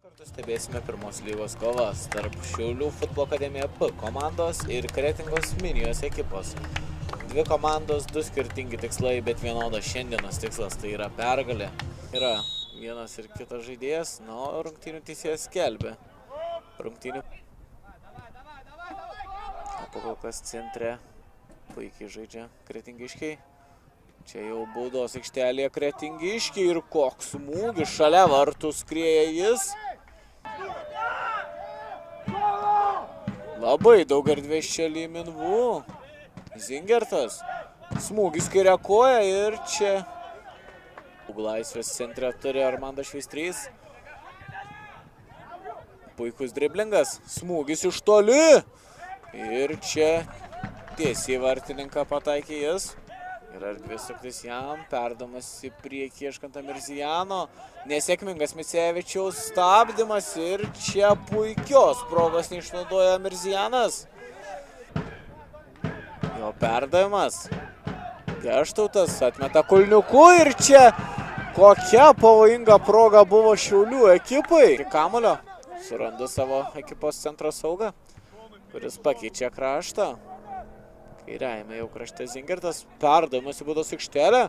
Kartu stebėsime pirmos lygos kovas tarp Šiaulių futbolo akademija P komandos ir Kretingos Minijos ekipos. Dvi komandos, du skirtingi tikslai, bet vienodas šiandienos tikslas, tai yra pergalė. Yra vienas ir kitas žaidėjas, na, o rungtynių teisėjas skelbia. Rungtynių. Kol kas centre puikiai žaidžia kretingiškiai. Čia jau baudos aikštelėje kretingiškiai ir koks smūgis šalia vartų skrieja jis. Labai daug erdvės čia Lyminvų. Zingertas. Smūgis kairę koją ir čia laisvės centre turi Armandas Šveistrys. Puikus driblingas. Smūgis iš toli. Ir čia tiesiai vartininką pataikė jis. Yra erdvės suktis jam, perdamas į priekį ieškant Amirzijano. Nesėkmingas Micevičiaus stabdymas ir čia puikios progos neišnaudoja Amirzijanas. Jo perdavimas. Geštautas atmeta kulniuku ir čia kokia pavojinga proga buvo Šiaulių ekipai. Kamulio suranda savo ekipos centro saugą, kuris pakeičia kraštą. Kairiajame jau krašte Zingertas, perdavimas į baudos aikštelę.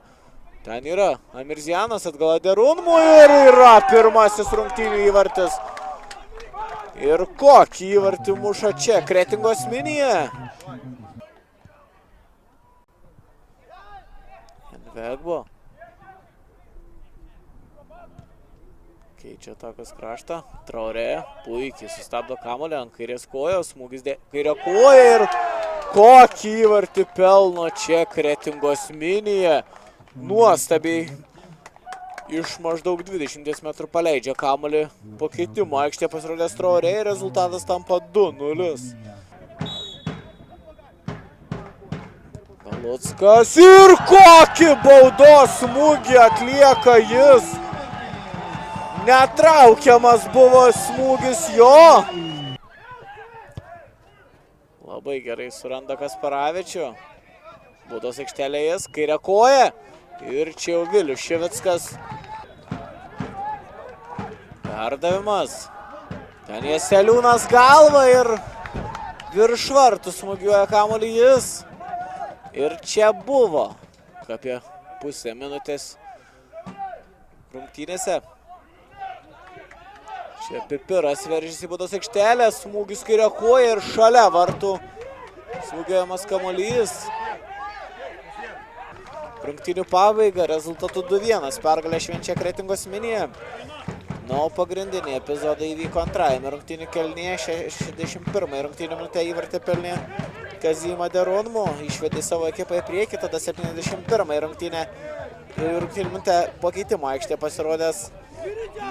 Ten yra Amirzijanas atgal Aderunmui ir yra pirmasis rungtynių įvartis. Ir kokį įvartį muša čia Kretingos Minija. Envegbo. Keičia atakos kraštą. Traorė puikiai sustabdo kamuolį ant kairės kojos. Smūgis kairė koja ir kokį įvartį pelno čia Kretingos Minija. Nuostabiai iš maždaug 20 metrų paleidžia kamuolį po keitimo. Aikštėje pasirodęs Traorė ir rezultatas tampa 2-0. Galuckas ir kokį baudos smūgį atlieka jis. Netraukiamas buvo smūgis jo. Labai gerai suranda Kasparavičių. Baudos aikštelė jis, kairę koją. Ir čia jau Vilius Šivickas. Perdavimas. Ten Jaseliūnas galva ir virš vartų smūgiuoja kamuolį jis. Ir čia buvo apie pusę minutės rungtynėse. Čia Pipiras veržėsi į baudos aikštelę, smūgis kairę koją ir šalia vartų smūgiuojamas kamuolys. Rungtynių pabaiga, rezultatu 2-1, pergalę švenčia Kretingos Minija. Na, o pagrindiniai epizodai įvyko antrajame rungtynių kėlinyje, 61 rungtynių minutę įvartį pelnė Kazim Aderunmu, išvedė savo ekipą į priekį, tada 71 rungtynę minutę po keitimo aikštėje pasirodęs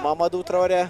Mamadou Traorė